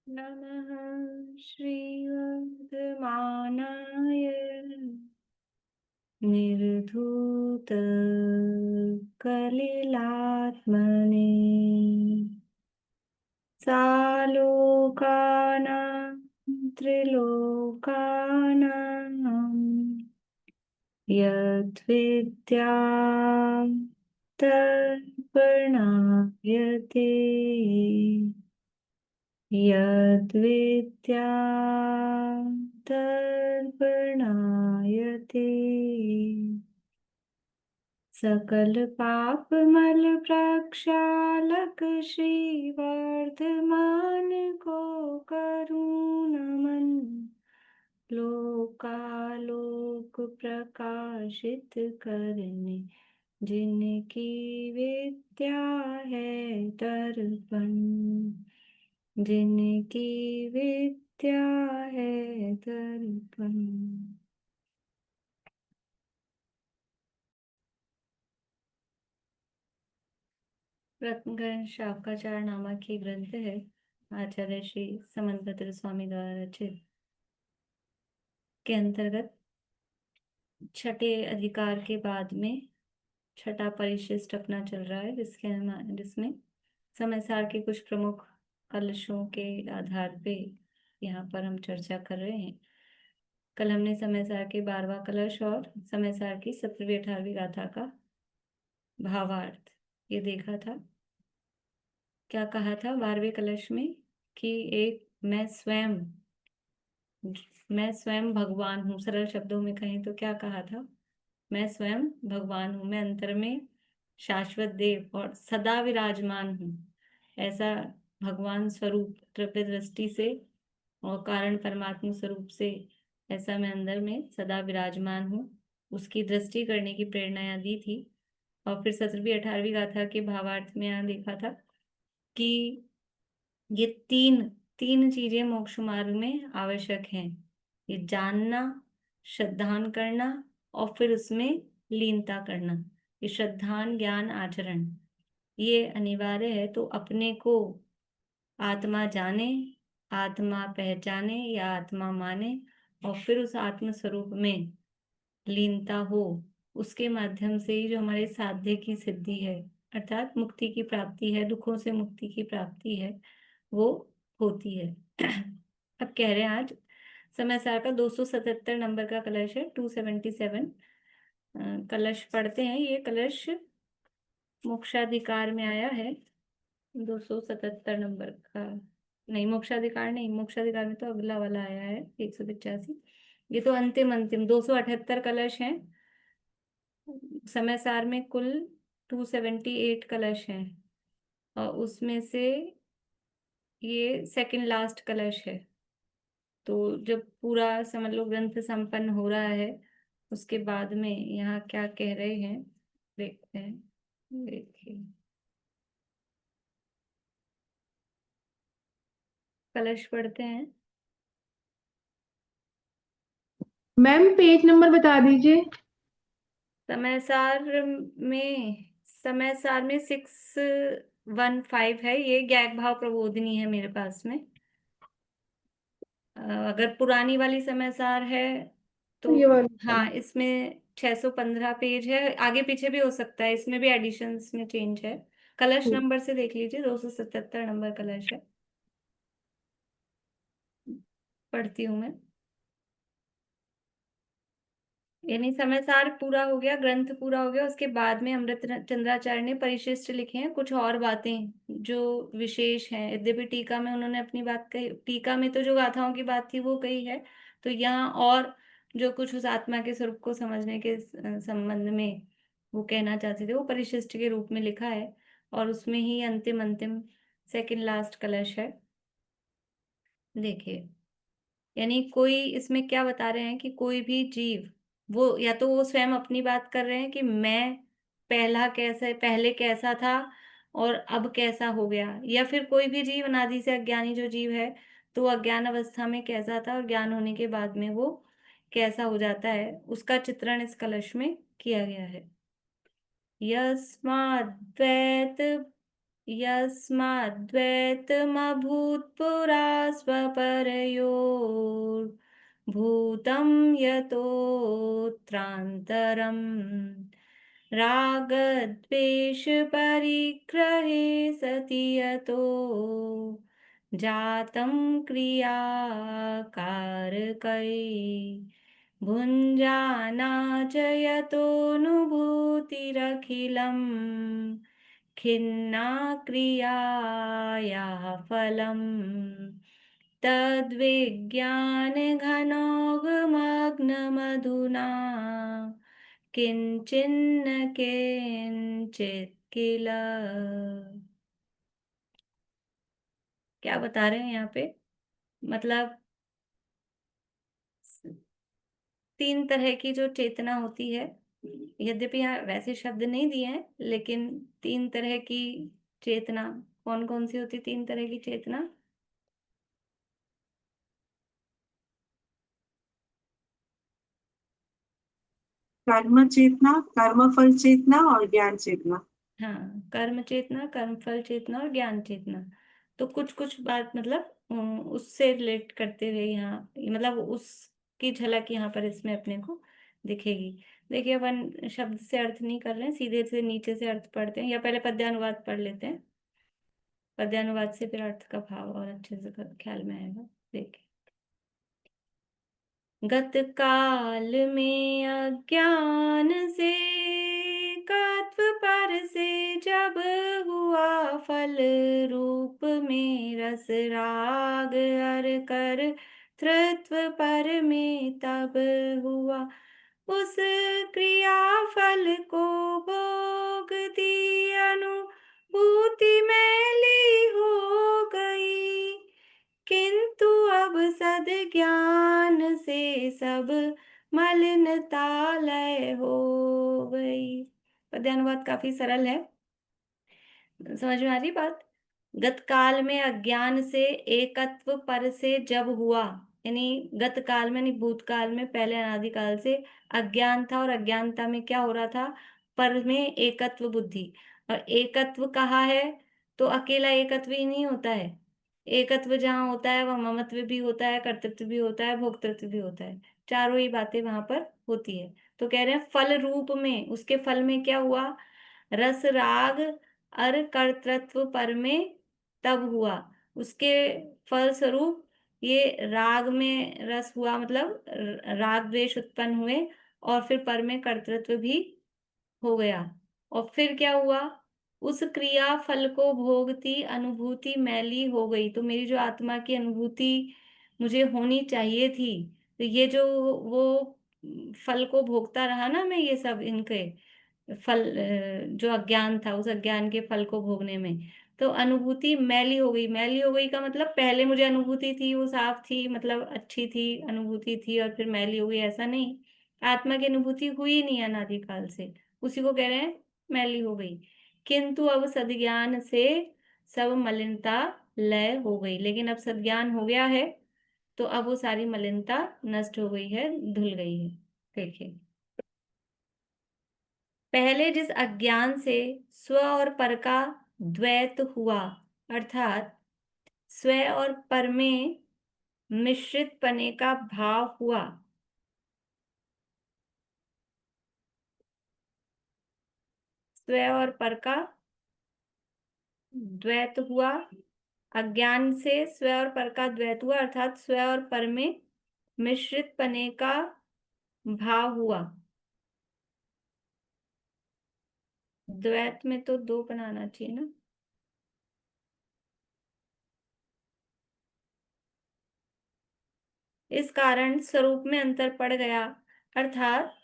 नमः श्रीवर्धमानाय निर्धूत कलिलात्मने सालोकानां त्रिलोकानां यद्विद्यां तर्पणायते यद्विद्यां तर्पणायते सकल पापमल प्रक्षालक श्रीवर्धमान को करुण नमन लोकालोक प्रकाशित करने जिनकी विद्या है दर्पण जिनकी विद्या है दर्पण। रत्नगंज शाकाचार नामक ही ग्रंथ है, आचार्य श्री समंतभद्र स्वामी द्वारा रचित, के अंतर्गत छठे अधिकार के बाद में छठा परिशिष्ट अपना चल रहा है, जिसमें समयसार के कुछ प्रमुख कलशों के आधार पे यहाँ पर हम चर्चा कर रहे हैं। कल हमने समयसार के 12वां कलश और समयसार की 17वीं 18वीं गाथा का भावार्थ ये देखा था। क्या कहा था 12वें कलश में कि एक मैं स्वयं भगवान हूँ। सरल शब्दों में कहें तो क्या कहा था? मैं स्वयं भगवान हूँ, मैं अंतर में शाश्वत देव और सदा विराजमान हूँ। ऐसा भगवान स्वरूप द्रव्य दृष्टि से और कारण परमात्मा स्वरूप से ऐसा मैं अंदर में सदा विराजमान हूँ, उसकी दृष्टि करने की प्रेरणा यहाँ दी थी। और फिर 17वीं 18वीं गाथा के भावार्थ में यहाँ देखा था कि ये तीन तीन चीजें मोक्ष मार्ग में आवश्यक हैं। ये जानना, श्रद्धान करना और फिर उसमें लीनता करना। ये श्रद्धान ज्ञान आचरण ये अनिवार्य है। तो अपने को आत्मा जाने, आत्मा पहचाने या आत्मा माने और फिर उस आत्म स्वरूप में लीनता हो, उसके माध्यम से ही जो हमारे साध्य की सिद्धि है अर्थात मुक्ति की प्राप्ति है, दुखों से मुक्ति की प्राप्ति है, वो होती है। अब कह रहे हैं आज समयसार का 277 नंबर का कलश है, 277 कलश पढ़ते हैं। ये कलश मोक्षाधिकार में आया है, 277 नंबर का नहीं, मोक्षाधिकार नहीं, मोक्षाधिकार में तो अगला वाला आया है 185। ये तो अंतिम अंतिम 278 कलश हैं। समयसार में कुल 278 कलश हैं और उसमें से ये सेकंड लास्ट कलश है। तो जब पूरा समझ लो ग्रंथ संपन्न हो रहा है उसके बाद में यहाँ क्या कह रहे हैं देखते हैं। देखिए कलश पढ़ते हैं। मैम पेज नंबर बता दीजिए। समयसार में समयसार में 615 है। ये गैग भाव प्रबोधिनी है मेरे पास में। अगर पुरानी वाली समयसार है तो ये वाला। हाँ, इसमें 615 पेज है। आगे पीछे भी हो सकता है, इसमें भी एडिशंस में चेंज है। कलश नंबर से देख लीजिए, 277 नंबर कलश है। पढ़ती हूँ मैं। यानी समयसार पूरा हो गया, ग्रंथ पूरा हो गया, उसके बाद में अमृत चंद्राचार्य ने परिशिष्ट लिखे हैं, कुछ और बातें जो विशेष हैं। यद्यपि टीका में उन्होंने अपनी बात कही, टीका में तो जो गाथाओं की बात थी वो कही है, तो यहाँ और जो कुछ उस आत्मा के स्वरूप को समझने के संबंध में वो कहना चाहते थे वो परिशिष्ट के रूप में लिखा है। और उसमें ही अंतिम अंतिम सेकंड लास्ट कलश है। देखिए, यानी कोई इसमें क्या बता रहे हैं कि कोई भी जीव, वो या तो वो स्वयं अपनी बात कर रहे हैं कि मैं पहले कैसा था और अब कैसा हो गया, या फिर कोई भी जीव अनादि से अज्ञानी जो जीव है तो वो अज्ञान अवस्था में कैसा था और ज्ञान होने के बाद में वो कैसा हो जाता है, उसका चित्रण इस कलश में किया गया है। यस्माद्वैत यस्माद्द्वैतमभूत्पुरा स्वपरयोर्भूतं यतोऽत्रान्तरम् रागद्वेषपरिग्रहे सति यतो जातं क्रियाकारकै भुञ्जाना च यतोऽनुभूतिरखिलम् खिन्ना क्रियायाः फलम् तद्विज्ञानघनौघमग्नमधुना किंचिन्न किंचित किल। क्या बता रहे हैं यहाँ पे? मतलब तीन तरह की जो चेतना होती है, यद्यपि यहाँ वैसे शब्द नहीं दिए हैं, लेकिन तीन तरह की चेतना कौन कौन सी होती? तीन तरह की चेतना। कर्म चेतना, कर्म फल चेतना और ज्ञान चेतना। हाँ, कर्म चेतना, कर्म फल चेतना और ज्ञान चेतना। तो कुछ कुछ बात मतलब उससे रिलेट करते हुए यहाँ, मतलब उसकी झलक यहाँ पर इसमें अपने को दिखेगी। देखिए, अपन शब्द से अर्थ नहीं कर रहे हैं, सीधे से नीचे से अर्थ पढ़ते हैं, या पहले पद्यानुवाद पढ़ लेते हैं। पद्यानुवाद से फिर अर्थ का भाव और अच्छे से ख्याल में आएगा। देखिए, गत काल में अज्ञान से कत्व पर से जब हुआ फल रूप में रस राग हर कर तृत्व पर में तब हुआ उस क्रिया फल को भोगती अनुभूति मैली हो गई, किंतु अब सद ज्ञान से सब मलिनता लय हो गई। पद्यानुवाद काफी सरल है, समझ में आ रही बात? गत काल में अज्ञान से एकत्व पर से जब हुआ, यानी गत काल में, यानी भूतकाल में, पहले अनादिकाल से अज्ञान था, और अज्ञानता में क्या हो रहा था? पर में एकत्व बुद्धि। और एकत्व कहाँ है? तो अकेला एकत्व ही नहीं होता है। एकत्व जहाँ होता है वह ममत्व भी होता है, कर्तृत्व भी होता है, भोक्तृत्व भी होता है। चारों ही बातें वहां पर होती है। तो कह रहे हैं फल रूप में, उसके फल में क्या हुआ? रस राग अर कर्तृत्व पर में तब हुआ। उसके फल स्वरूप ये राग में रस हुआ, मतलब राग द्वेष उत्पन्न हुए, और फिर पर में कर्तृत्व भी हो गया। और फिर क्या हुआ? उस क्रिया फल को भोगती अनुभूति मैली हो गई। तो मेरी जो आत्मा की अनुभूति मुझे होनी चाहिए थी, तो ये जो वो फल को भोगता रहा ना मैं, ये सब इनके फल, जो अज्ञान था, उस अज्ञान के फल को भोगने में, तो अनुभूति मैली हो गई। मैली हो गई का मतलब पहले मुझे अनुभूति थी, वो साफ थी, मतलब अच्छी थी, अनुभूति थी, और फिर मैली हो गई, ऐसा नहीं। आत्मा की अनुभूति हुई नहीं अनादिकाल से, उसी को कह रहे हैं मैली हो गई। किंतु अब सद्ज्ञान से सब मलिनता लय हो गई। लेकिन अब सद्ज्ञान हो गया है, तो अब वो सारी मलिनता नष्ट हो गई है, धुल गई है। देखिए, पहले जिस अज्ञान से स्व और पर का द्वैत हुआ, अर्थात स्व और पर में मिश्रित पने का भाव हुआ, स्व और पर का द्वैत हुआ, अज्ञान से स्व और पर का द्वैत हुआ, अर्थात स्व और पर में मिश्रित पने का भाव हुआ। द्वैत में तो दो बनाना चाहिए ना। इस कारण स्वरूप में अंतर पड़ गया, अर्थात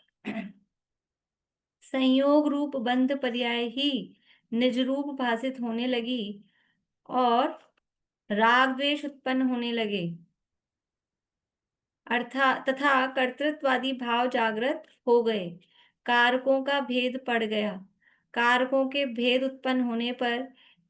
संयोग रूप बंध पर्याय ही निज रूप भासित होने लगी, और राग द्वेष उत्पन्न होने लगे, अर्थात तथा कर्तृत्वादी भाव जागृत हो गए। कारकों का भेद पड़ गया। कारकों के भेद उत्पन्न होने पर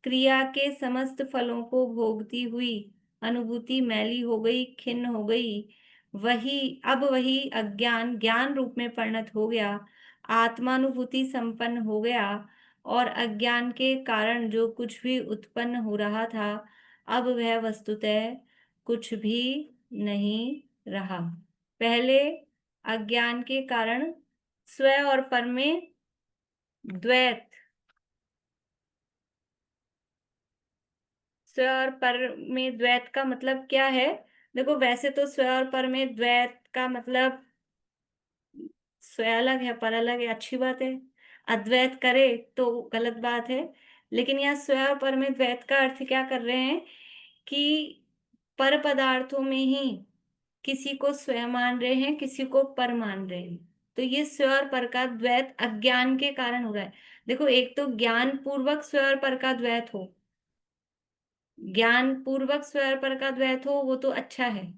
क्रिया के समस्त फलों को भोगती हुई अनुभूति मैली हो गई, खिन्न हो गई। वही अज्ञान ज्ञान रूप में परिणत हो गया, आत्मानुभूति संपन्न हो गया, और अज्ञान के कारण जो कुछ भी उत्पन्न हो रहा था, अब वह वस्तुतः कुछ भी नहीं रहा। पहले अज्ञान के कारण स्व और पर में द्वैत, स्व और पर में द्वैत का मतलब क्या है? देखो, वैसे तो स्व और पर में द्वैत का मतलब स्व अलग है, पर अलग है, अच्छी बात है। अद्वैत करे तो गलत बात है। लेकिन यहाँ स्व और पर में द्वैत का अर्थ क्या कर रहे हैं कि पर पदार्थों में ही किसी को स्व मान रहे हैं, किसी को पर मान रहे हैं। तो ये स्व और पर का द्वैत अज्ञान के कारण हो रहा है। देखो, एक तो ज्ञान पूर्वक स्व और पर का द्वैत हो, ज्ञान पूर्वक स्व और पर का द्वैत हो, वो तो अच्छा है।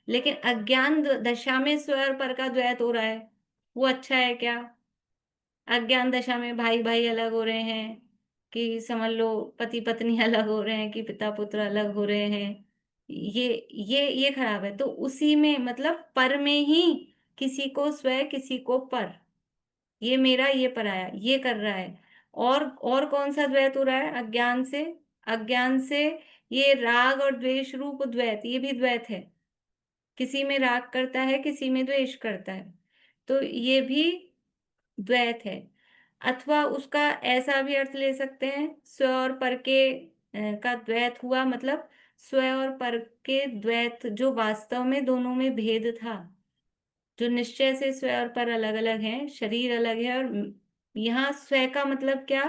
लेकिन अज्ञान दशा में स्व और पर का द्वैत हो रहा है, वो अच्छा है क्या? अज्ञान दशा में भाई भाई अलग हो रहे हैं, कि समझ लो पति पत्नी अलग हो रहे हैं, कि पिता पुत्र अलग हो रहे हैं, ये खराब है। तो उसी में मतलब पर में ही किसी को स्व, किसी को पर, ये मेरा ये पराया, ये कर रहा है। और कौन सा द्वैत हो रहा है अज्ञान से? अज्ञान से ये राग और द्वेष रूप द्वैत, ये भी द्वैत है। किसी में राग करता है, किसी में द्वेष करता है, तो ये भी द्वैत है। अथवा उसका ऐसा भी अर्थ ले सकते हैं, स्व और पर के का द्वैत हुआ, मतलब स्व और पर के द्वैत जो वास्तव में दोनों में भेद था, जो निश्चय से स्व और पर अलग अलग हैं, शरीर अलग है। और यहाँ स्व का मतलब क्या?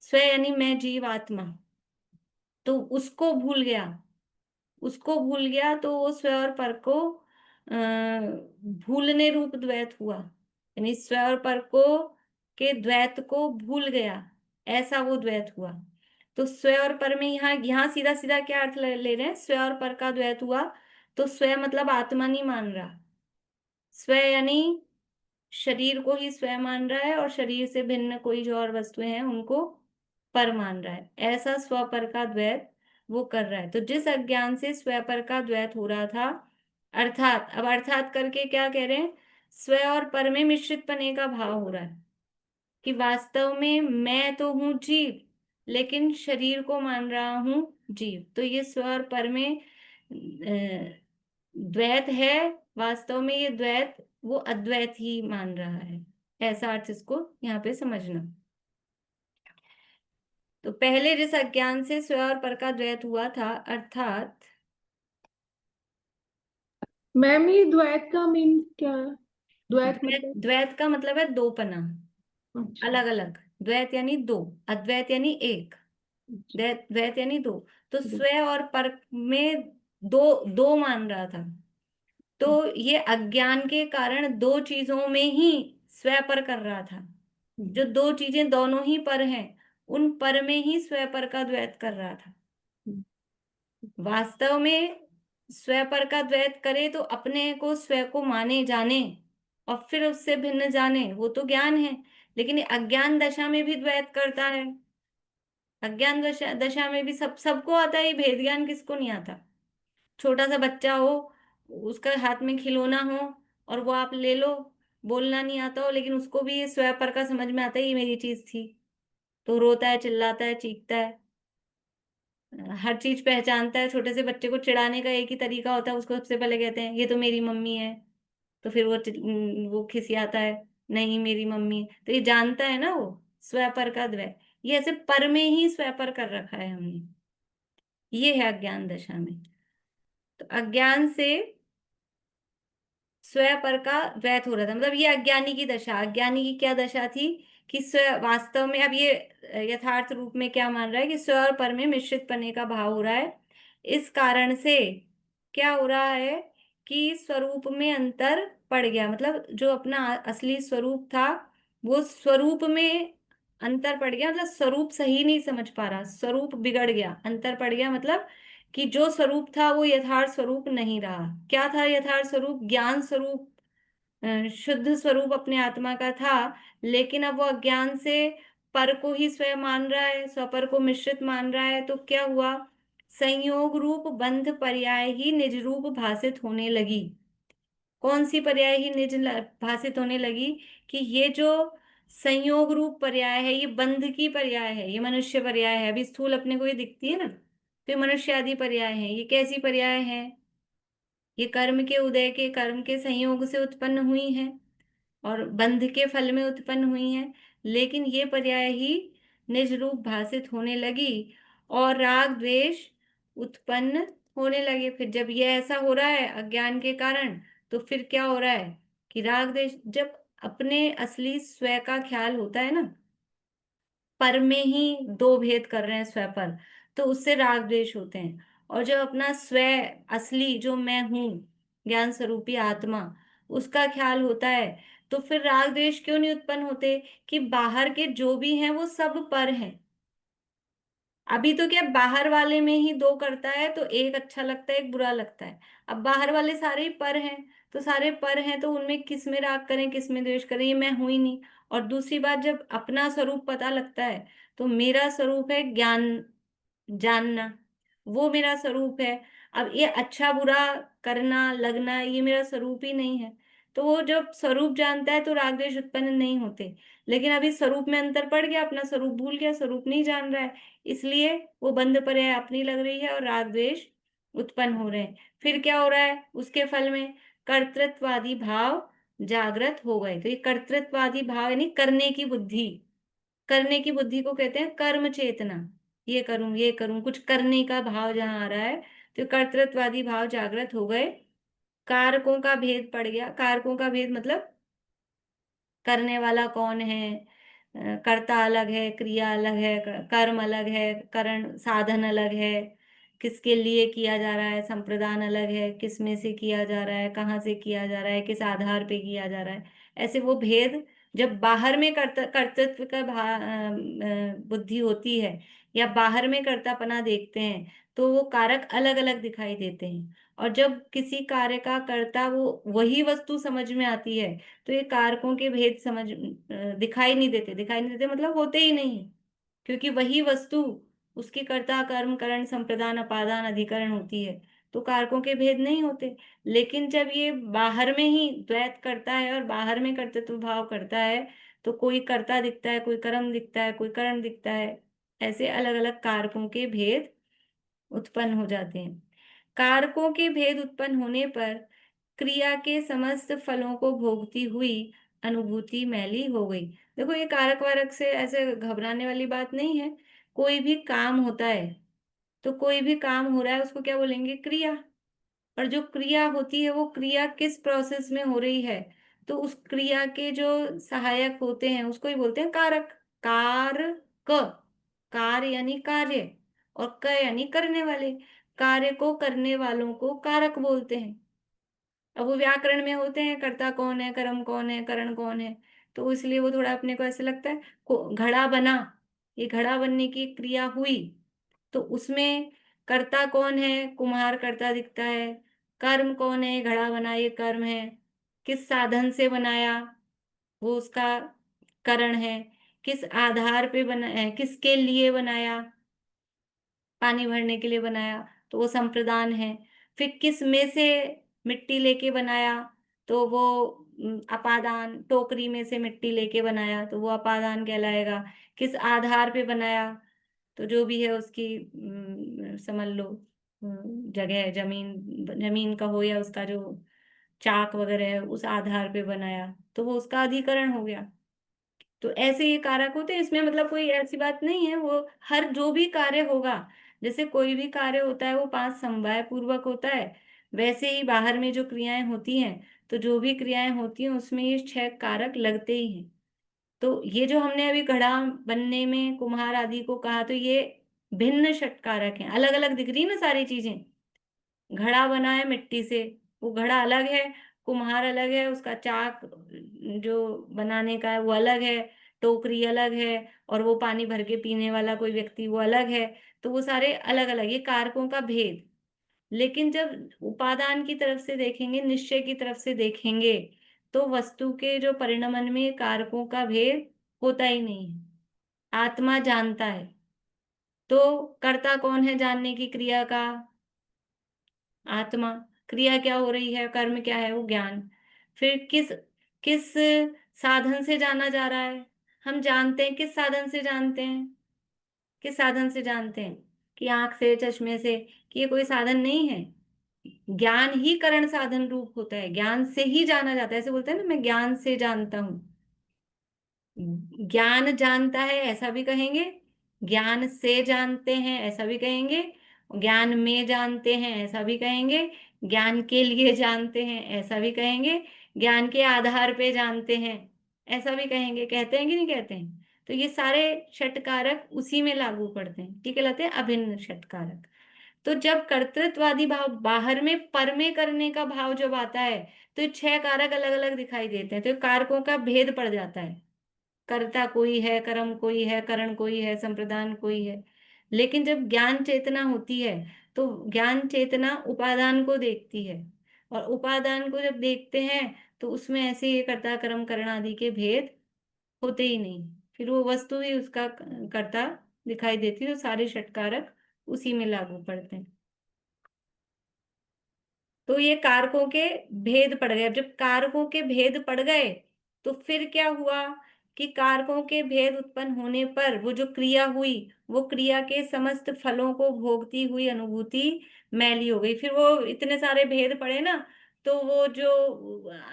स्व यानी मैं, जीव आत्मा, तो उसको भूल गया, उसको भूल गया, तो वो स्व और पर को भूलने रूप द्वैत हुआ, यानी स्व और पर को के द्वैत को भूल गया, ऐसा वो द्वैत हुआ। तो स्व और पर में यहाँ यहाँ सीधा सीधा क्या अर्थ ले रहे हैं? स्व और पर का द्वैत हुआ, तो स्व मतलब आत्मा नहीं मान रहा, स्व यानी शरीर को ही स्व मान रहा है, और शरीर से भिन्न कोई जो और वस्तुएं हैं उनको पर मान रहा है। ऐसा स्व पर का द्वैत वो कर रहा है। तो जिस अज्ञान से स्व पर का द्वैत हो रहा था, अर्थात, अब अर्थात करके क्या कह रहे हैं? स्व और पर में मिश्रित पने का भाव हो रहा है, कि वास्तव में मैं तो हूं जीव, लेकिन शरीर को मान रहा हूं जीव। तो ये स्व और पर में द्वैत है, वास्तव में ये द्वैत वो अद्वैत ही मान रहा है। ऐसा अर्थ इसको यहाँ पे समझना। तो पहले जिस अज्ञान से स्व और पर का द्वैत हुआ था, अर्थात मैम ये द्वैत का मीन्स क्या है? द्वैत द्वैत, मतलब? द्वैत का मतलब है दोपना, अच्छा। अलग अलग। द्वैत यानी दो, अद्वैत यानी एक, अच्छा। द्वैत द्वैत यानी दो। तो दो। स्व और पर में दो दो मान रहा था। तो ये अज्ञान के कारण दो चीजों में ही स्व पर कर रहा था। जो दो चीजें दोनों ही पर हैं, उन पर में ही स्व पर का द्वैत कर रहा था। वास्तव में स्व पर का द्वैत करे तो अपने को स्व को माने, जाने, और फिर उससे भिन्न जाने, वो तो ज्ञान है। लेकिन ये अज्ञान दशा में भी द्वैत करता है। अज्ञान दशा में भी सबको आता है, ये भेद ज्ञान किसको नहीं आता? छोटा सा बच्चा हो, उसका हाथ में खिलौना हो, और वो आप ले लो, बोलना नहीं आता हो, लेकिन उसको भी ये स्व पर का समझ में आता है, ये मेरी चीज थी, तो रोता है, चिल्लाता है, चीखता है, हर चीज पहचानता है। छोटे से बच्चे को चिढ़ाने का एक ही तरीका होता है, उसको सबसे पहले कहते हैं ये तो मेरी मम्मी है, तो फिर वो खिसियाता है, नहीं मेरी मम्मी है। तो ये जानता है ना वो, स्व पर का द्वय, ये ऐसे पर में ही स्व पर कर रखा है हमने। ये है अज्ञान दशा में। तो अज्ञान से स्व पर का द्वैत हो रहा था, मतलब ये अज्ञानी की दशा। अज्ञानी की क्या दशा थी? कि स्व वास्तव में, अब ये यथार्थ रूप में क्या मान रहा है कि स्व और पर में मिश्रित पने का भाव हो रहा है। इस कारण से क्या हो रहा है कि स्वरूप में अंतर पड़ गया, मतलब जो अपना असली स्वरूप था, वो स्वरूप में अंतर पड़ गया, मतलब स्वरूप सही नहीं समझ पा रहा, स्वरूप बिगड़ गया, अंतर पड़ गया, मतलब कि जो स्वरूप था वो यथार्थ स्वरूप नहीं रहा। क्या था यथार्थ स्वरूप? ज्ञान स्वरूप, शुद्ध स्वरूप अपने आत्मा का था। लेकिन अब वो अज्ञान से पर को ही स्वयं मान रहा है, स्वपर को मिश्रित मान रहा है। तो क्या हुआ? संयोग रूप बंध पर्याय ही निज रूप भासित होने लगी। कौन सी पर्याय ही निज भासित होने लगी? कि ये जो संयोग रूप पर्याय है, ये बंध की पर्याय है, ये मनुष्य पर्याय है। अभी स्थूल अपने को ये दिखती है ना, तो ये मनुष्य आदि पर्याय है। ये कैसी पर्याय है? ये कर्म के उदय के, कर्म के संयोग से उत्पन्न हुई है और बंध के फल में उत्पन्न हुई है। लेकिन ये पर्याय ही निज रूप भासित होने लगी और राग द्वेष उत्पन्न होने लगे। फिर जब ये ऐसा हो रहा है अज्ञान के कारण, तो फिर क्या हो रहा है कि राग द्वेष, जब अपने असली स्व का ख्याल होता है ना, पर में ही दो भेद कर रहे हैं स्व पर, तो उससे राग द्वेष होते हैं। और जब अपना स्व असली जो मैं हूं, ज्ञान स्वरूपी आत्मा, उसका ख्याल होता है, तो फिर राग द्वेष क्यों नहीं उत्पन्न होते? कि बाहर के जो भी हैं वो सब पर हैं। अभी तो क्या, बाहर वाले में ही दो करता है तो एक अच्छा लगता है एक बुरा लगता है। अब बाहर वाले सारे ही पर हैं, तो सारे पर हैं तो उनमें किस में राग करें किस में द्वेष करें, ये मैं हूं ही नहीं। और दूसरी बात, जब अपना स्वरूप पता लगता है, तो मेरा स्वरूप है ज्ञान, जानना, वो मेरा स्वरूप है। अब ये अच्छा बुरा करना लगना ये मेरा स्वरूप ही नहीं है। तो वो जब स्वरूप जानता है तो राग द्वेष उत्पन्न नहीं होते। लेकिन अभी स्वरूप में अंतर पड़ गया, अपना स्वरूप भूल गया, स्वरूप नहीं जान रहा है, इसलिए वो बंध पर्याय अपनी लग रही है और राग द्वेष उत्पन्न हो रहे हैं। फिर क्या हो रहा है उसके फल में? कर्तृत्वादी भाव जागृत हो गए। तो ये कर्तृत्वादी भाव यानी करने की बुद्धि, करने की बुद्धि को कहते हैं कर्म चेतना। ये करूं, कुछ करने का भाव जहां आ रहा है, तो कर्तृत्वादी भाव जागृत हो गए। कारकों का भेद पड़ गया। कारकों का भेद मतलब करने वाला कौन है, कर्ता अलग है, क्रिया अलग है, कर्म अलग है, करण साधन अलग है, किसके लिए किया जा रहा है, संप्रदान अलग है, किस में से किया जा रहा है, कहाँ से किया जा रहा है, किस आधार पे किया जा रहा है। ऐसे वो भेद जब बाहर में कर्तृत्व का बुद्धि होती है, या बाहर में कर्तापना देखते हैं, तो वो कारक अलग अलग दिखाई देते हैं। और जब किसी कार्य का कर्ता वो वही वस्तु समझ में आती है, तो ये कारकों के भेद दिखाई नहीं देते। दिखाई नहीं देते मतलब होते ही नहीं, क्योंकि वही वस्तु उसकी कर्ता कर्म करण संप्रदान अपादान अधिकरण होती है, तो कारकों के भेद नहीं होते। लेकिन जब ये बाहर में ही द्वैत करता है और बाहर में कर्तृत्व भाव करता है, तो कोई कर्ता दिखता है, कोई कर्म दिखता है, कोई करण दिखता है, ऐसे अलग अलग कारकों के भेद उत्पन्न हो जाते हैं। कारकों के भेद उत्पन्न होने पर क्रिया के समस्त फलों को भोगती हुई अनुभूति मैली हो गई। देखो ये कारक वारक से ऐसे घबराने वाली बात नहीं है। कोई भी काम होता है, तो कोई भी काम हो रहा है उसको क्या बोलेंगे? क्रिया। और जो क्रिया होती है वो क्रिया किस प्रोसेस में हो रही है, तो उस क्रिया के जो सहायक होते हैं उसको ही बोलते हैं कारक। कारक, कार्य यानी कार्य, और क यानी करने वाले। कार्य को करने वालों को कारक बोलते हैं। अब वो व्याकरण में होते हैं, कर्ता कौन है, कर्म कौन है, करण कौन है, तो इसलिए वो थोड़ा अपने को ऐसे लगता है। घड़ा बना, ये घड़ा बनने की क्रिया हुई, तो उसमें कर्ता कौन है? कुम्हार कर्ता दिखता है। कर्म कौन है? घड़ा बना, ये कर्म है। किस साधन से बनाया, वो उसका करण है। किस आधार पे बना, किसके लिए बनाया? पानी भरने के लिए बनाया, तो वो संप्रदान है। फिर किस में से मिट्टी लेके बनाया, तो वो अपादान, टोकरी में से मिट्टी लेके बनाया तो वो अपादान कहलाएगा। किस आधार पे बनाया, तो जो भी है उसकी समझ लो जगह, जमीन, जमीन का हो या उसका जो चाक वगैरह है उस आधार पे बनाया, तो वो उसका अधिकरण हो गया। तो ऐसे ये कारक होते हैं, इसमें मतलब कोई ऐसी बात नहीं है। वो हर जो भी कार्य होगा, जैसे कोई भी कार्य होता है वो पांच समवाय पूर्वक होता है, वैसे ही बाहर में जो क्रियाएं होती हैं, तो जो भी क्रियाएं होती हैं उसमें ये छह कारक लगते ही हैं। तो ये जो हमने अभी घड़ा बनने में कुम्हार आदि को कहा, तो ये भिन्न षटकारक हैं, अलग अलग दिख रही है ना सारी चीजें। घड़ा बना है मिट्टी से, वो घड़ा अलग है, कुम्हार अलग है, उसका चाक जो बनाने का है वो अलग है, टोकरी अलग है, और वो पानी भर के पीने वाला कोई व्यक्ति वो अलग है। तो वो सारे अलग अलग, ये कारकों का भेद। लेकिन जब उपादान की तरफ से देखेंगे, निश्चय की तरफ से देखेंगे, तो वस्तु के जो परिणमन में कारकों का भेद होता ही नहीं है। आत्मा जानता है, तो कर्ता कौन है जानने की क्रिया का? आत्मा। क्रिया क्या हो रही है, कर्म क्या है, वो ज्ञान। फिर किस किस साधन से जाना जा रहा है, हम जानते हैं, किस साधन से जानते हैं? किस साधन से जानते हैं? कि आंख से, चश्मे से? कि ये कोई साधन नहीं है। ज्ञान ही करण साधन रूप होता है, ज्ञान से ही जाना जाता है। ऐसे बोलते हैं ना, मैं ज्ञान से जानता हूं। ज्ञान जानता है ऐसा भी कहेंगे, ज्ञान से जानते हैं ऐसा भी कहेंगे, ज्ञान में जानते हैं ऐसा भी कहेंगे, ज्ञान के लिए जानते हैं ऐसा भी कहेंगे, ज्ञान के आधार पे जानते हैं ऐसा भी कहेंगे। कहते हैं कि नहीं कहते हैं? तो ये सारे षटकारक उसी में लागू पड़ते हैं। ठीक है, कहते हैं अभिन्न षटकारक। तो जब कर्तृत्ववादी भाव बाहर में, पर में करने का भाव जब आता है, तो ये 6 कारक अलग अलग दिखाई देते हैं, तो ये कारकों का भेद पड़ जाता है। कर्ता कोई है, कर्म कोई है, करण कोई है, संप्रदान कोई है। लेकिन जब ज्ञान चेतना होती है, तो ज्ञान चेतना उपादान को देखती है, और उपादान को जब देखते हैं, तो उसमें ऐसे ये कर्ता कर्म करण आदि के भेद होते ही नहीं। फिर वो वस्तु ही उसका कर्ता दिखाई देती है, तो सारे षटकारक उसी में लागू पड़ते हैं। तो ये कारकों के भेद पड़ गए। अब जब कारकों के भेद पड़ गए, तो फिर क्या हुआ कि कारकों के भेद उत्पन्न होने पर वो जो क्रिया हुई, वो क्रिया के समस्त फलों को भोगती हुई अनुभूति मैली हो गई। फिर वो इतने सारे भेद पड़े ना, तो वो जो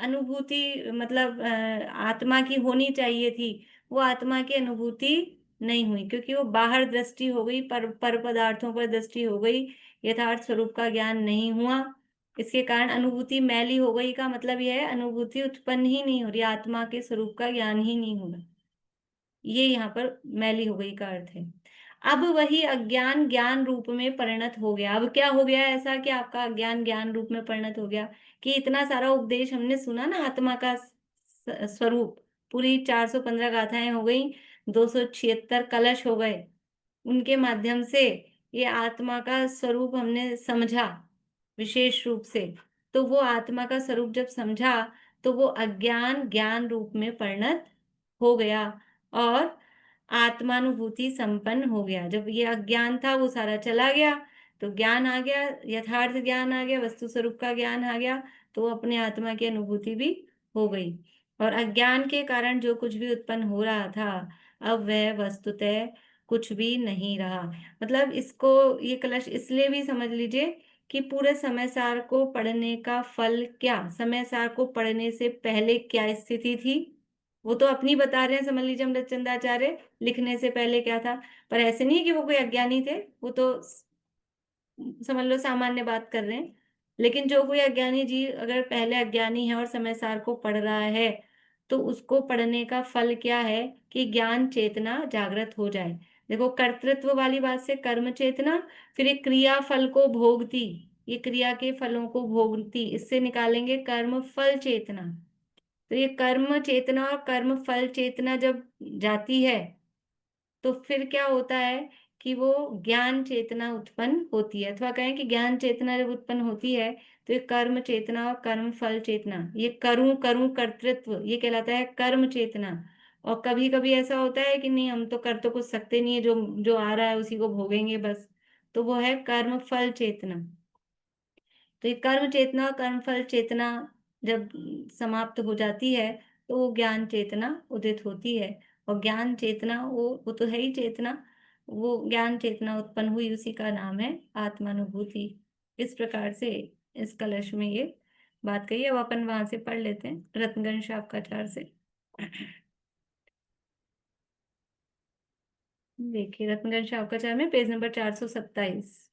अनुभूति मतलब आत्मा की होनी चाहिए थी, वो आत्मा की अनुभूति नहीं हुई, क्योंकि वो बाहर दृष्टि हो गई, पर पदार्थों पर दृष्टि हो गई, यथार्थ स्वरूप का ज्ञान नहीं हुआ। इसके कारण अनुभूति मैली हो गई का मतलब यह है, अनुभूति उत्पन्न ही नहीं हो रही, आत्मा के स्वरूप का ज्ञान ही नहीं हो रहा। ये यहाँ पर मैली हो गई का अर्थ है। अब वही अज्ञान ज्ञान रूप में परिणत हो गया। अब क्या हो गया ऐसा कि आपका अज्ञान ज्ञान रूप में परिणत हो गया? कि इतना सारा उपदेश हमने सुना ना आत्मा का स्वरूप, पूरी 415 गाथाएं हो गई, 276 कलश हो गए, उनके माध्यम से ये आत्मा का स्वरूप हमने समझा विशेष रूप से। तो वो आत्मा का स्वरूप जब समझा, तो वो अज्ञान ज्ञान रूप में परिणत हो गया, और आत्मानुभूति संपन्न हो गया। जब ये अज्ञान था वो सारा चला गया, तो ज्ञान आ गया, यथार्थ ज्ञान आ गया, वस्तु स्वरूप का ज्ञान आ गया, तो वो अपने आत्मा की अनुभूति भी हो गई। और अज्ञान के कारण जो कुछ भी उत्पन्न हो रहा था, अब वह वस्तुतः कुछ भी नहीं रहा। मतलब इसको, ये कलश इसलिए भी समझ लीजिए कि पूरे समय सार को पढ़ने का फल क्या, समय सार को पढ़ने से पहले क्या स्थिति थी, वो तो अपनी बता रहे हैं। समझ लीजिए अमृत चंद्राचार्य लिखने से पहले क्या था, पर ऐसे नहीं कि वो कोई अज्ञानी थे, वो तो समझ लो सामान्य बात कर रहे हैं। लेकिन जो कोई अज्ञानी जी अगर पहले अज्ञानी है और समय सार को पढ़ रहा है, तो उसको पढ़ने का फल क्या है कि ज्ञान चेतना जागृत हो जाए। देखो, कर्तृत्व वाली बात से कर्म चेतना, फिर एक क्रिया फल को भोगती, ये क्रिया के फलों को भोगती, इससे निकालेंगे कर्म फल चेतना। तो ये कर्म चेतना और कर्म फल चेतना जब जाती है, तो फिर क्या होता है कि वो ज्ञान चेतना उत्पन्न होती है। अथवा कहें कि ज्ञान चेतना जब उत्पन्न होती है, तो ये कर्म चेतना और कर्म फल चेतना, ये करूं करूं कर्तृत्व, ये कहलाता है कर्म चेतना। और कभी कभी ऐसा होता है कि नहीं, हम तो कर तो कुछ सकते नहीं है, जो जो आ रहा है उसी को भोगेंगे बस, तो वो है कर्म फल चेतना। तो ये कर्म चेतना और कर्म फल चेतना जब समाप्त हो जाती है, तो वो ज्ञान चेतना उदित होती है। और ज्ञान चेतना वो तो है ही चेतना, वो ज्ञान चेतना उत्पन्न हुई, उसी का नाम है आत्मानुभूति। इस प्रकार से इस कलश में ये बात कही है। अब अपन वहां से पढ़ लेते हैं रत्नगंज शापकाचार से। देखिए, रत्नगंज शापकाचार में पेज नंबर 427।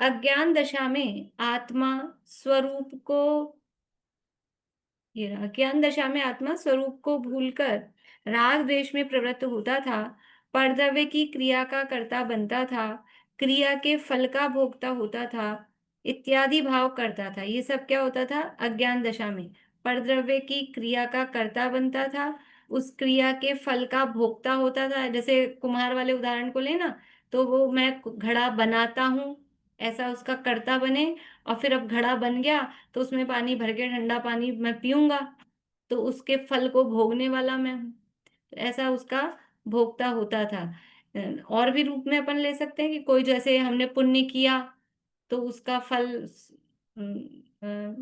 अज्ञान दशा में आत्मा स्वरूप को, ये रहा, ज्ञान दशा में आत्मा स्वरूप को भूलकर राग द्वेष में प्रवृत्त होता था, परद्रव्य की क्रिया का कर्ता बनता था, क्रिया के फल का भोगता होता था, इत्यादि भाव करता था। ये सब क्या होता था अज्ञान दशा में? परद्रव्य की क्रिया का कर्ता बनता था, उस क्रिया के फल का भोगता होता था। जैसे कुम्हार वाले उदाहरण को लेना, तो वो मैं घड़ा बनाता हूँ, ऐसा उसका कर्ता बने, और फिर अब घड़ा बन गया, तो उसमें पानी भर के ठंडा पानी मैं पीऊंगा, तो उसके फल को भोगने वाला मैं हूँ। तो ऐसा उसका भोगता होता था। और भी रूप में अपन ले सकते हैं कि कोई, जैसे हमने पुण्य किया, तो उसका फल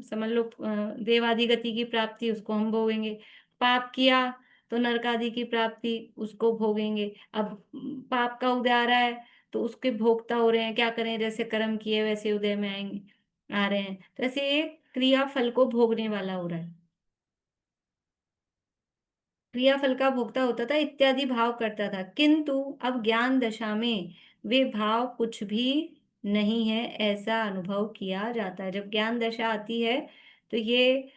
समझ लो देवाधिगति की प्राप्ति, उसको हम भोगेंगे। पाप किया तो नरक आदि की प्राप्ति, उसको भोगेंगे। अब पाप का उदय आ रहा है तो उसके भोक्ता हो रहे हैं, क्या करें, जैसे कर्म किए वैसे उदय में आएंगे, आ रहे हैं, तो ऐसे ये क्रिया फल को भोगने वाला हो रहा है। क्रिया फल का भोक्ता होता था, इत्यादि भाव करता था, किंतु अब ज्ञान दशा में वे भाव कुछ भी नहीं है, ऐसा अनुभव किया जाता है। जब ज्ञान दशा आती है तो ये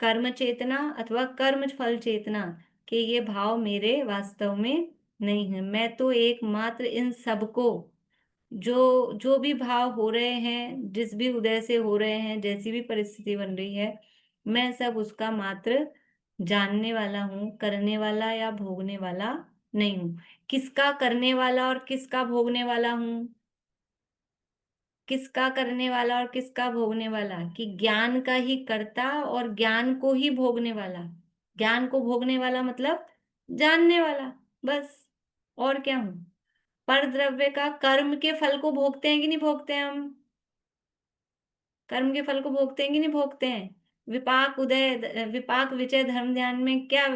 कर्म चेतना अथवा कर्म फल चेतना के ये भाव मेरे वास्तव में नहीं है। मैं तो एकमात्र इन सबको, जो जो भी भाव हो रहे हैं, जिस भी उदय से हो रहे हैं, जैसी भी परिस्थिति बन रही है, मैं सब उसका मात्र जानने वाला हूँ, करने वाला या भोगने वाला नहीं हूँ। किसका करने वाला और किसका भोगने वाला हूँ? किसका करने वाला और किसका भोगने वाला? कि ज्ञान का ही कर्ता और ज्ञान को ही भोगने वाला। ज्ञान को भोगने वाला मतलब जानने वाला, बस। और क्या हूं? पर द्रव्य का कर्म के फल को भोगते हैं कि नहीं भोगते हैं हम? कर्म के फल को भोगते हैं कि नहीं भोगते हैं? विपाक विचय धर्म ध्यान में क्या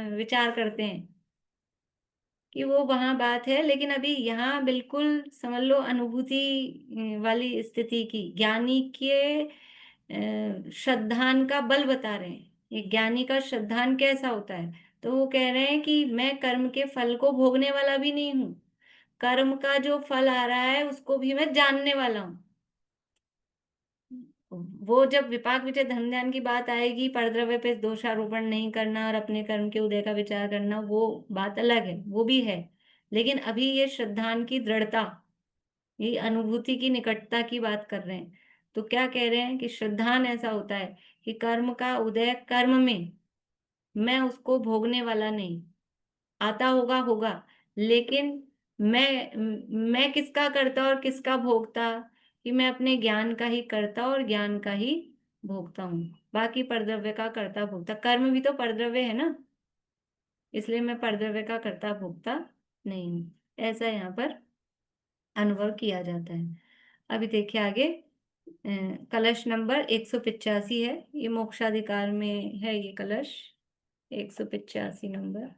विचार करते हैं कि वो वहां बात है, लेकिन अभी यहाँ बिल्कुल समझ लो अनुभूति वाली स्थिति की, ज्ञानी के श्रद्धान का बल बता रहे हैं। ये ज्ञानी का श्रद्धान कैसा होता है? तो वो कह रहे हैं कि मैं कर्म के फल को भोगने वाला भी नहीं हूँ, कर्म का जो फल आ रहा है उसको भी मैं जानने वाला हूँ। वो जब विपाक विचय धन ध्यान की बात आएगी, परद्रव्य पे दोषारोपण नहीं करना और अपने कर्म के उदय का विचार करना, वो बात अलग है, वो भी है। लेकिन अभी ये श्रद्धान की दृढ़ता, ये अनुभूति की निकटता की बात कर रहे हैं। तो क्या कह रहे हैं कि श्रद्धान ऐसा होता है कि कर्म का उदय कर्म में, मैं उसको भोगने वाला नहीं, आता होगा होगा, लेकिन मैं किसका करता और किसका भोगता? कि मैं अपने ज्ञान का ही करता और ज्ञान का ही भोगता हूँ। बाकी परद्रव्य का करता भोगता, कर्म भी तो परद्रव्य है ना, इसलिए मैं परद्रव्य का करता भोगता नहीं हूँ, ऐसा यहाँ पर अनुभव किया जाता है। अभी देखिए आगे, कलश नंबर 185 है, ये मोक्षाधिकार में है ये कलश, 185 नंबर।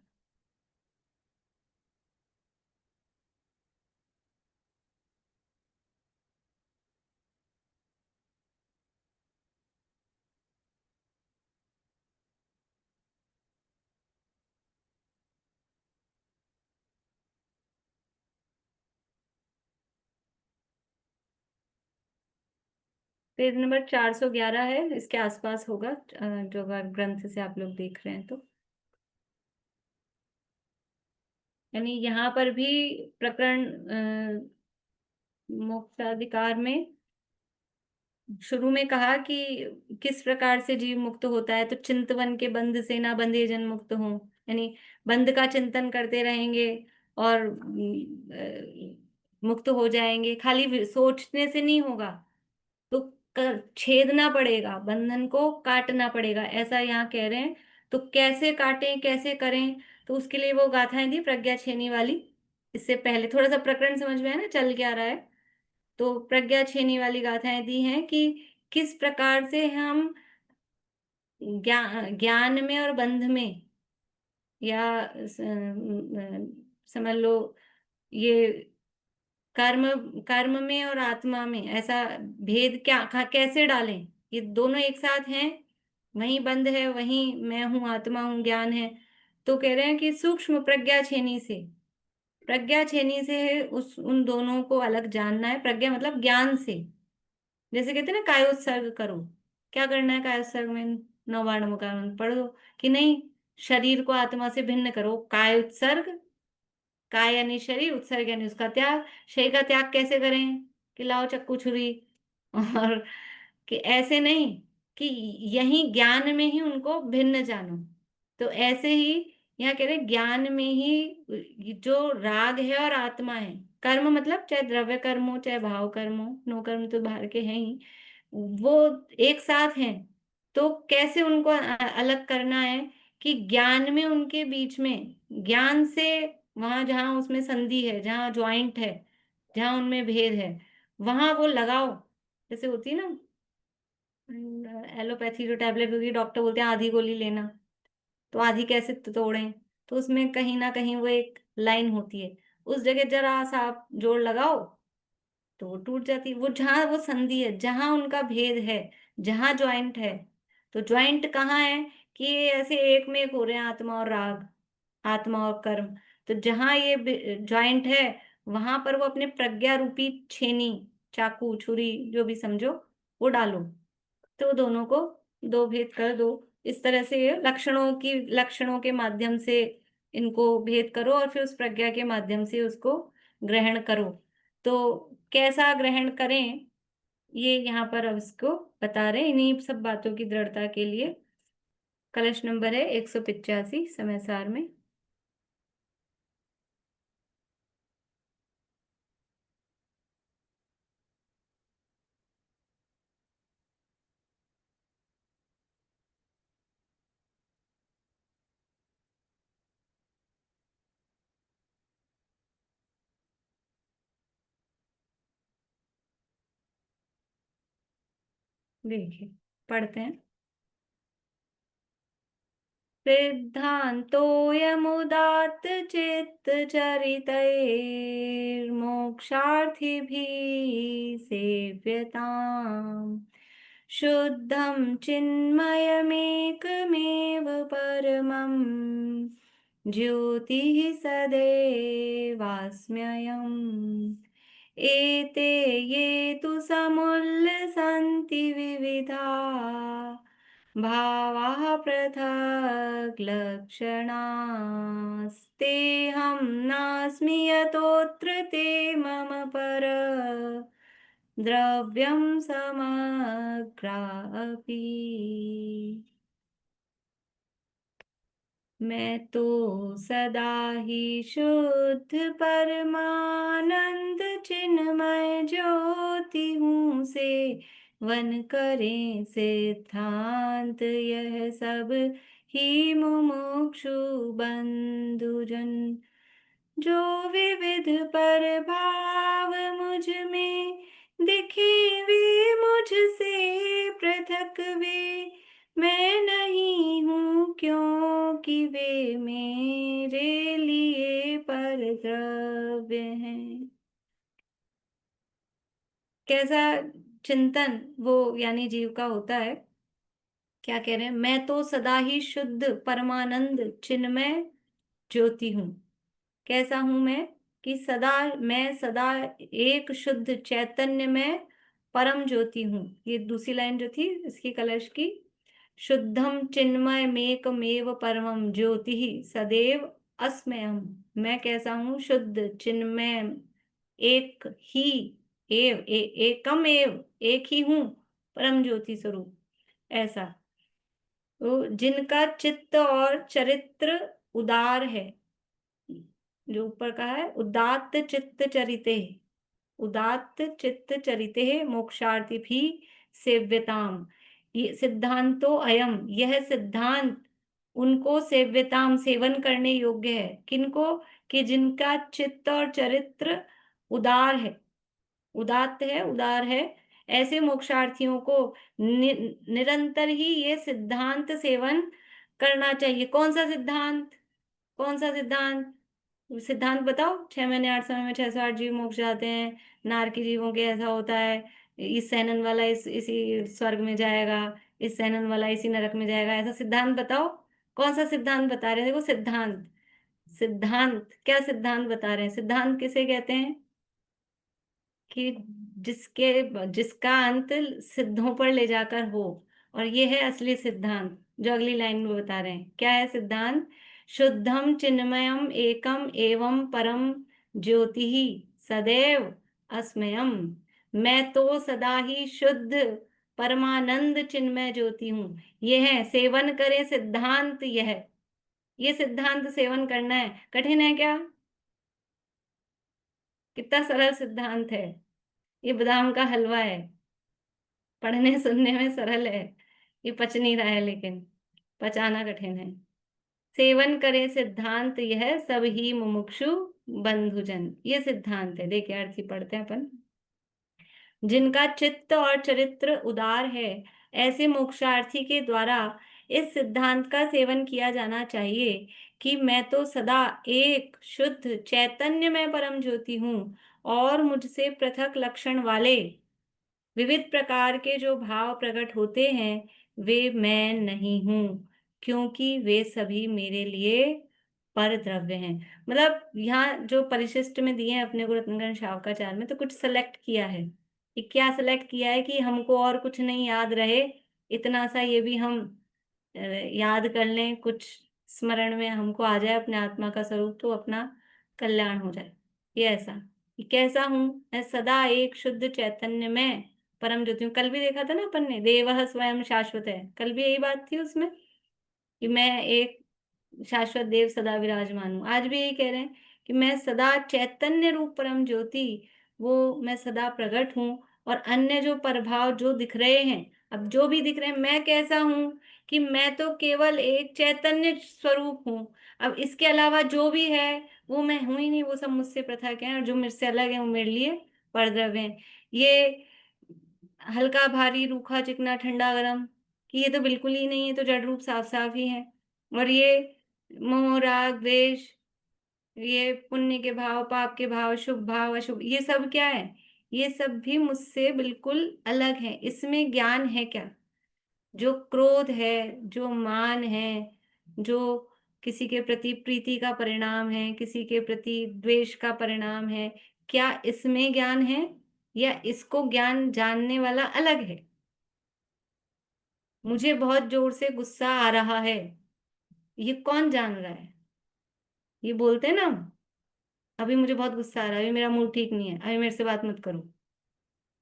पेज नंबर 411 है, इसके आसपास होगा, जो अगर ग्रंथ से आप लोग देख रहे हैं तो। यानी यहाँ पर भी प्रकरण मोक्षाधिकार में शुरू में कहा कि किस प्रकार से जीव मुक्त होता है, तो चिंतवन के बंध से ना बंधे जन मुक्त हो, यानी बंध का चिंतन करते रहेंगे और मुक्त हो जाएंगे। खाली सोचने से नहीं होगा, तो छेदना पड़ेगा, बंधन को काटना पड़ेगा, ऐसा यहाँ कह रहे हैं। तो कैसे काटें, कैसे करें? तो उसके लिए वो गाथाएं दी प्रज्ञा छेनी वाली। इससे पहले थोड़ा सा प्रकरण समझ में है ना चल क्या रहा है, तो प्रज्ञा छेनी वाली गाथाएं दी हैं कि किस प्रकार से हम ज्ञान में और बंध में, या समझ लो ये कर्म कर्म में और आत्मा में ऐसा भेद क्या कैसे डालें? ये दोनों एक साथ हैं, वहीं बंध है, वहीं मैं हूँ, आत्मा हूँ, ज्ञान है। तो कह रहे हैं कि सूक्ष्म प्रज्ञा छेनी से, प्रज्ञा छेनी से उस उन दोनों को अलग जानना है। प्रज्ञा मतलब ज्ञान से, जैसे कहते हैं ना कायोत्सर्ग करो, क्या करना है कायोत्सर्ग में? नौवाण मुकारण पढ़ दो कि नहीं, शरीर को आत्मा से भिन्न करो, कायोत्सर्ग, काय यानी शरीर, उत्सर्ग यानी उसका त्याग। शरीर का त्याग कैसे करें? कि लाओ चक्कू छुरी, और कि ऐसे नहीं, कि यही ज्ञान में ही उनको भिन्न जानो। तो ऐसे ही यहाँ कह रहे ज्ञान में ही जो राग है और आत्मा है, कर्म मतलब चाहे द्रव्य कर्म हो चाहे भाव कर्म हो, नो कर्म तो बाहर के हैं ही, वो एक साथ हैं। तो कैसे उनको अलग करना है? कि ज्ञान में उनके बीच में, ज्ञान से वहां जहां उसमें संधि है, जहां ज्वाइंट है, जहां उनमें भेद है, वहां वो लगाओ, जैसे होती है ना एलोपैथी जो टैबलेट होती है, डॉक्टर बोलते हैं आधी गोली लेना, तो आधी कैसे तोड़ें? तो उसमें कहीं ना कहीं वो एक लाइन होती है, उस जगह जरा सा आप जोड़ लगाओ तो वो टूट जाती है। वो जहां वो संधि है, जहां उनका भेद है, जहां ज्वाइंट है, तो ज्वाइंट कहाँ है कि ये ऐसे एक में एक हो रहे हैं, आत्मा और राग, आत्मा और कर्म। तो जहां ये ज्वाइंट है, वहां पर वो अपने प्रज्ञा रूपी छेनी, चाकू, छुरी, जो भी समझो, वो डालो, तो दोनों को दो भेद कर दो। इस तरह से ये लक्षणों के माध्यम से इनको भेद करो, और फिर उस प्रज्ञा के माध्यम से उसको ग्रहण करो। तो कैसा ग्रहण करें, ये यहाँ पर अब इसको बता रहे हैं। इन्हीं सब बातों की दृढ़ता के लिए कलश नंबर है 185 समय सार में। देखिए, पढ़ते हैं। सिद्धान्तोऽयमुदात्त चित्तचरितैर्मोक्षार्थिभिः सेव्यताम्। शुद्धं चिन्मयमेकमेव परमं ज्योतिः सदैवास्म्ययम्। एते ये तु समुल्लसन्ति विविधा भावाः पृथक् लक्षणास्तेऽहं नास्मि यतोऽत्र ते मम पर द्रव्यं समग्रापि। मैं तो सदा ही शुद्ध परमानंद चिन्मय ज्योति हूँ से वन करें सिद्धांत यह सब ही मुमुक्षु बंधुजन। जो विविध पर भाव मुझ में दिखे वे मुझसे पृथक वे, मैं नहीं हूँ क्योंकि वे मेरे लिए पर द्रव्य हैं। कैसा चिंतन वो यानी जीव का होता है? क्या कह रहे हैं? मैं तो सदा ही शुद्ध परमानंद चिन्मय ज्योति हूँ। कैसा हूं मैं कि मैं सदा एक शुद्ध चैतन्य में परम ज्योति हूँ। ये दूसरी लाइन जो थी इसकी कलश की, शुद्धम चिन्मयमेकमेव परमं ज्योति सदैव अस्म्यहम्। मैं कैसा हूँ? शुद्ध चिन्मय एक ही एकम एव एक ही हूँ, परम ज्योति स्वरूप। ऐसा तो जिनका चित्त और चरित्र उदार है, जो ऊपर का है, उदात्त चित्त चरिते, उदात्त चित्त चरिते मोक्षार्थी भी सेव्यताम। ये सिद्धांतो अयम, यह सिद्धांत उनको सेव्यताम सेवन करने योग्य है। किनको? कि जिनका चित्त और चरित्र उदार है, उदात्त है, उदार है। ऐसे मोक्षार्थियों को निरंतर ही ये सिद्धांत सेवन करना चाहिए। कौन सा सिद्धांत? कौन सा सिद्धांत? सिद्धांत बताओ। 6 महीने 8 समय में 608 जीव मोक्ष जाते हैं। नारकी जीवों के ऐसा होता है, इस सहनन वाला इसी स्वर्ग में जाएगा, इस सहनन वाला इसी नरक में जाएगा। ऐसा सिद्धांत बताओ। कौन सा सिद्धांत बता रहे हैं? देखो, सिद्धांत, सिद्धांत क्या सिद्धांत बता रहे हैं? सिद्धांत किसे कहते हैं? कि जिसका अंत सिद्धों पर ले जाकर हो। और ये है असली सिद्धांत जो अगली लाइन में बता रहे हैं। क्या है सिद्धांत? शुद्धम चिन्मयम एकम एवं परम ज्योति ही सदैव अस्मयम। मैं तो सदा ही शुद्ध परमानंद चिन्मय ज्योति हूँ। यह है, सेवन करें सिद्धांत। यह ये सिद्धांत सेवन करना है। कठिन है क्या? कितना सरल सिद्धांत है। ये बादाम का हलवा है, पढ़ने सुनने में सरल है, ये पच नहीं रहा है, लेकिन पचाना कठिन है। सेवन करे सिद्धांत यह सब ही मुमुक्षु बंधुजन। ये सिद्धांत है। देखिए अर्थ ही पढ़ते हैं अपन। जिनका चित्त और चरित्र उदार है, ऐसे मोक्षार्थी के द्वारा इस सिद्धांत का सेवन किया जाना चाहिए कि मैं तो सदा एक शुद्ध चैतन्यमय परम ज्योति हूँ और मुझसे पृथक लक्षण वाले विविध प्रकार के जो भाव प्रकट होते हैं वे मैं नहीं हूँ, क्योंकि वे सभी मेरे लिए पर द्रव्य हैं। मतलब यहाँ जो परिशिष्ट में दिए हैं अपने को रत्नगण शावकाचार में, तो कुछ सेलेक्ट किया है। ये क्या सेलेक्ट किया है कि हमको और कुछ नहीं याद रहे, इतना सा ये भी हम याद कर लें, कुछ स्मरण में हमको आ जाए अपने आत्मा का स्वरूप, तो अपना कल्याण हो जाए। ये ऐसा, ये कैसा हूं मैं? सदा एक शुद्ध चैतन्य में परम ज्योति हूँ। कल भी देखा था ना अपन ने, देवः स्वयं शाश्वत है, कल भी यही बात थी उसमें कि मैं एक शाश्वत देव सदा विराजमान हूँ। आज भी यही कह रहे हैं कि मैं सदा चैतन्य रूप परम ज्योति, वो मैं सदा प्रकट हूँ। और अन्य जो प्रभाव जो दिख रहे हैं, अब जो भी दिख रहे हैं, मैं कैसा हूँ कि मैं तो केवल एक चैतन्य स्वरूप हूँ। अब इसके अलावा जो भी है वो मैं हूं ही नहीं, वो सब मुझसे पृथक है, और जो मेरे से अलग है वो मेरे लिए परद्रव्य है। ये हल्का भारी रूखा चिकना ठंडा गरम, कि ये तो बिल्कुल ही नहीं है, तो जड़ रूप साफ साफ ही है। और ये मोह राग द्वेष, ये पुण्य के भाव पाप के भाव शुभ भाव अशुभ, ये सब क्या है? ये सब भी मुझसे बिल्कुल अलग है। इसमें ज्ञान है क्या? जो क्रोध है, जो मान है, जो किसी के प्रति प्रीति का परिणाम है, किसी के प्रति द्वेष का परिणाम है, क्या इसमें ज्ञान है? या इसको ज्ञान जानने वाला अलग है? मुझे बहुत जोर से गुस्सा आ रहा है, ये कौन जान रहा है? ये बोलते हैं ना, अभी मुझे बहुत गुस्सा आ रहा है, अभी मेरा मूड ठीक नहीं है, अभी मेरे से बात मत करो।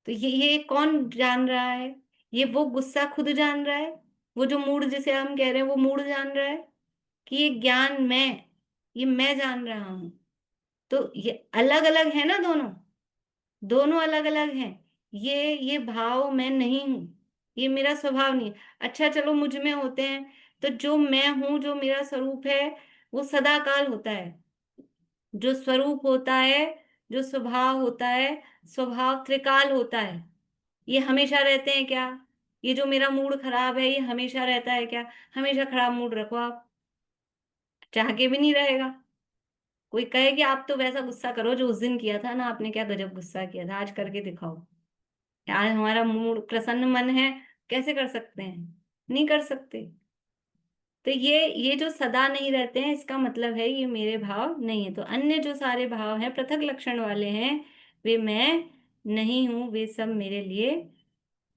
तो ये कौन जान रहा है? ये वो गुस्सा खुद जान रहा है, वो जो मूड जिसे हम कह रहे हैं वो मूड जान रहा है, कि ये ज्ञान ये मैं जान रहा हूं। तो ये अलग अलग है ना, दोनों दोनों अलग अलग हैं। ये भाव मैं नहीं हूं, ये मेरा स्वभाव नहीं है। अच्छा चलो मुझ में होते हैं, तो जो मैं हूं, जो मेरा स्वरूप है, वो सदा काल होता है। जो स्वरूप होता है, जो स्वभाव होता है, स्वभाव त्रिकाल होता है। ये हमेशा रहते हैं क्या? ये जो मेरा मूड खराब है, ये हमेशा रहता है क्या? हमेशा खराब मूड रखो आप, चाह के भी नहीं रहेगा। कोई कहे कि आप तो वैसा गुस्सा करो जो उस दिन किया था ना, आपने क्या गजब गुस्सा किया था, आज करके दिखाओ। आज हमारा मूड प्रसन्न मन है, कैसे कर सकते हैं? नहीं कर सकते। तो ये जो सदा नहीं रहते हैं, इसका मतलब है ये मेरे भाव नहीं है। तो अन्य जो सारे भाव हैं, पृथक लक्षण वाले हैं, वे मैं नहीं हूं, वे सब मेरे लिए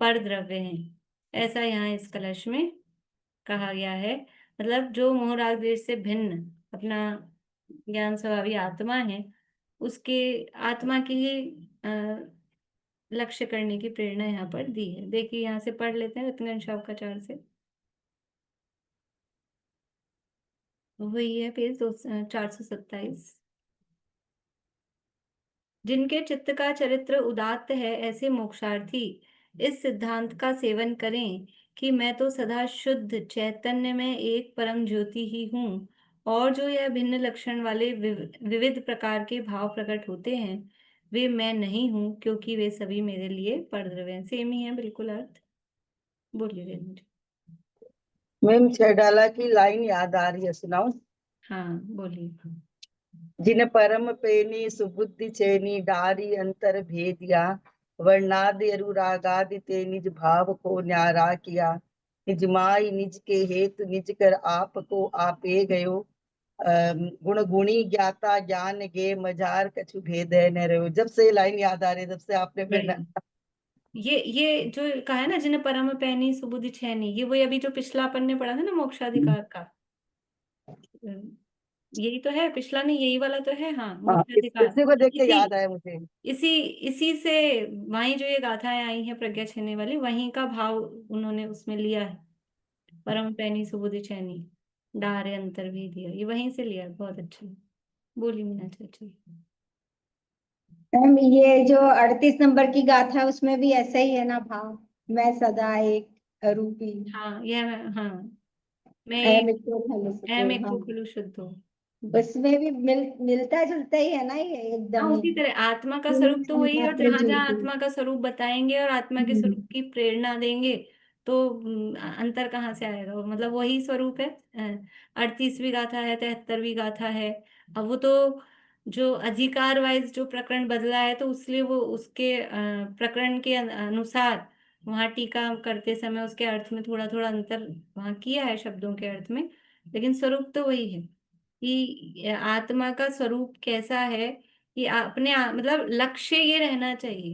पर द्रव्य हैं। ऐसा यहाँ इस कलश में कहा गया है। मतलब जो मोह राग द्वेष से भिन्न अपना ज्ञान स्वभावी आत्मा है, उसके आत्मा की ही लक्ष्य करने की प्रेरणा यहाँ पर दी है। देखिए यहाँ से पढ़ लेते हैं रत्नगन शावकाचार से, वही है पेज 427। जिनके चित्त का चरित्र उदात्त है, ऐसे मोक्षार्थी इस सिद्धांत का सेवन करें कि मैं तो सदा शुद्ध चैतन्य में एक परम ज्योति ही हूँ, और जो यह भिन्न लक्षण वाले विविध प्रकार के भाव प्रकट होते हैं, वे मैं नहीं हूँ, क्योंकि वे सभी मेरे लिए परद्रव्य हैं। सेम ही है बिल्कुल अर्थ। बोलिए रेणु जी। मैम छह डाला की लाइन याद आ रही है, सुनाऊं? हाँ बोलिए। जिन परम पेनी सुबुद्धि चैनी डारी अंतर भेदिया, वर्णादि अनुरागादि ते निज भाव को न्यारा किया, निज माई निज के हेतु निज कर आप को आपे गयो, गुण गुणी ज्ञाता ज्ञान गे मजार कछु भेद है न रहो। जब से ये लाइन याद आ रही है, जब से आपने बढ़िया। ये जो कहा है ना, जिन्हें परम पैनी सुबुद्धि छैनी, ये वही अभी जो पिछला अपन ने पढ़ा था ना मोक्षाधिकार का, यही तो है। पिछला नहीं, यही वाला तो है। हाँ, हाँ, मोक्षाधिकार। इसी को देख के इसी याद आया मुझे। इसी इसी से वहीं जो ये गाथाएं आई हैं प्रज्ञा छेने वाली, वहीं का भाव उन्होंने उसमें लिया है। परम पैनी सुबुद्धि चैनी डारे अंतर भी दिया, ये वहीं से लिया है। बहुत अच्छा। बोली मीना चाची। मैम ये जो 38 नंबर की गाथा है, उसमें भी ऐसा ही है ना भाव, मैं सदा एक रूपी, हाँ यह, हाँ मैं अहम एक, इको खलु अहम सुखो। एक हाँ, को खुलू शुद्ध हो। उसमें भी मिलता जुलता ही है ना ये हाँ एकदम ही। उसी तरह आत्मा का स्वरूप तो वही है, और मात्र जहां जहां ज्योति। आत्मा का स्वरूप बताएंगे और आत्मा के हम्म, स्वरूप की प्रेरणा देंगे, तो अंतर कहाँ से आएगा? मतलब वही स्वरूप है। 38वीं गाथा है, 73वीं गाथा है। अब वो तो जो अधिकार वाइज जो प्रकरण बदला है, तो इसलिए वो उसके प्रकरण के अनुसार वहां टीका करते समय उसके अर्थ में थोड़ा थोड़ा अंतर वहां किया है शब्दों के अर्थ में, लेकिन स्वरूप तो वही है कि आत्मा का स्वरूप कैसा है कि अपने मतलब लक्ष्य ये रहना चाहिए।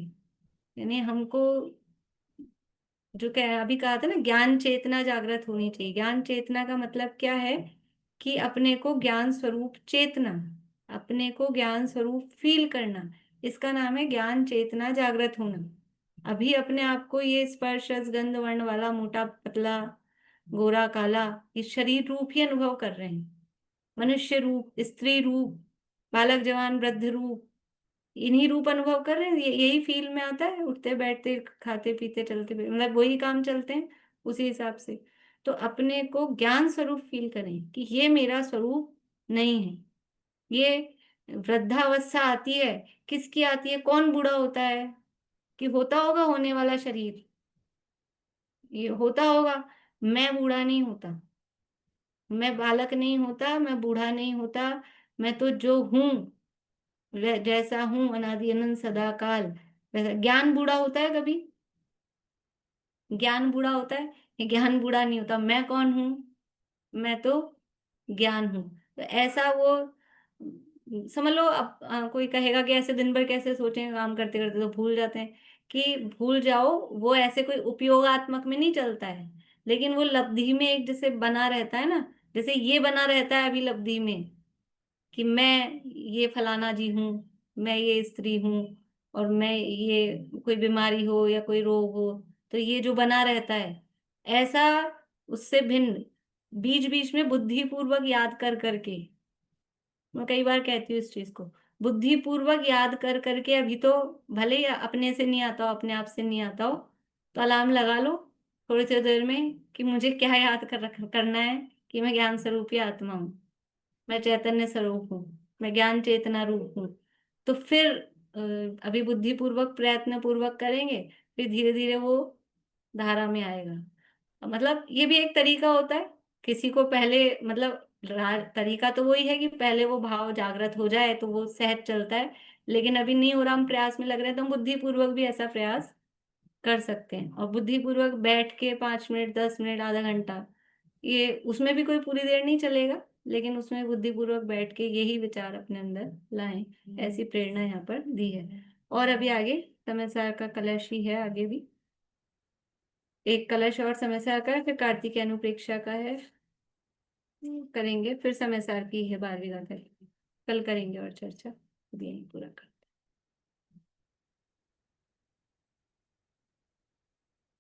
यानी हमको जो कह अभी कहा था ना, ज्ञान चेतना जागृत होनी चाहिए। ज्ञान चेतना का मतलब क्या है कि अपने को ज्ञान स्वरूप चेतना, अपने को ज्ञान स्वरूप फील करना, इसका नाम है ज्ञान चेतना जागृत होना। अभी अपने आप को ये स्पर्श रस गंध वर्ण वाला मोटा पतला गोरा काला ये शरीर रूप ही अनुभव कर रहे हैं। मनुष्य रूप, स्त्री रूप, बालक जवान वृद्ध रूप, इन्हीं रूप अनुभव कर रहे हैं। यही फील में आता है, उठते बैठते खाते पीते चलते मतलब वही काम चलते हैं उसी हिसाब से। तो अपने को ज्ञान स्वरूप फील करें कि ये मेरा स्वरूप नहीं है। ये वृद्धावस्था आती है, किसकी आती है? कौन बूढ़ा होता है? कि होता होगा होने वाला शरीर, ये होता होगा। मैं बूढ़ा नहीं होता, मैं बालक नहीं होता, मैं बूढ़ा नहीं होता। मैं तो जो हूं, जैसा हूं अनादि अनंत सदा काल वैसा। ज्ञान बूढ़ा होता है कभी? ज्ञान बूढ़ा होता है? ये ज्ञान बूढ़ा नहीं होता। मैं कौन हूं? मैं तो ज्ञान हूं। तो ऐसा वो समझ लो। अब कोई कहेगा कि ऐसे दिन भर कैसे सोचें काम करते करते, तो भूल जाते हैं। कि भूल जाओ, वो ऐसे कोई उपयोगात्मक में नहीं चलता है, लेकिन वो लब्धि में एक जैसे बना रहता है ना, जैसे ये बना रहता है अभी लब्धि में कि मैं ये फलाना जी हूँ, मैं ये स्त्री हूँ, और मैं ये कोई बीमारी हो या कोई रोग हो तो ये जो बना रहता है, ऐसा उससे भिन्न बीच बीच में बुद्धि पूर्वक याद कर करके, मैं कई बार कहती हूँ इस चीज को, बुद्धि पूर्वक याद कर करके। अभी तो भले ही अपने से नहीं आता हो, अपने आप से नहीं आता हो, तो अलार्म लगा लो थोड़ी सी देर में कि मुझे क्या याद करना है कि मैं ज्ञान स्वरूपी आत्मा हूँ, मैं चैतन्य स्वरूप हूँ, मैं ज्ञान चेतना रूप हूँ। तो फिर अभी बुद्धि पूर्वक प्रयत्न पूर्वक करेंगे, फिर धीरे धीरे वो धारा में आएगा। मतलब ये भी एक तरीका होता है। किसी को पहले मतलब तरीका तो वही है कि पहले वो भाव जागृत हो जाए तो वो सहज चलता है, लेकिन अभी नहीं हो रहा, हम प्रयास में लग रहे हैं, तो हम बुद्धि पूर्वक भी ऐसा प्रयास कर सकते हैं। और बुद्धि पूर्वक बैठ के 5 मिनट 10 मिनट आधा घंटा, ये उसमें भी कोई पूरी देर नहीं चलेगा, लेकिन उसमें बुद्धिपूर्वक बैठ के यही विचार अपने अंदर लाएं, ऐसी प्रेरणा यहाँ पर दी है। और अभी आगे समय सार का कलश ही है, आगे भी एक कलश और समय सार का है, फिर कार्तिक अनुप्रेक्षा का है, करेंगे। फिर समय सार की है 12वीं गाथा, कल करेंगे और चर्चा, अभी यहीं पूरा कर।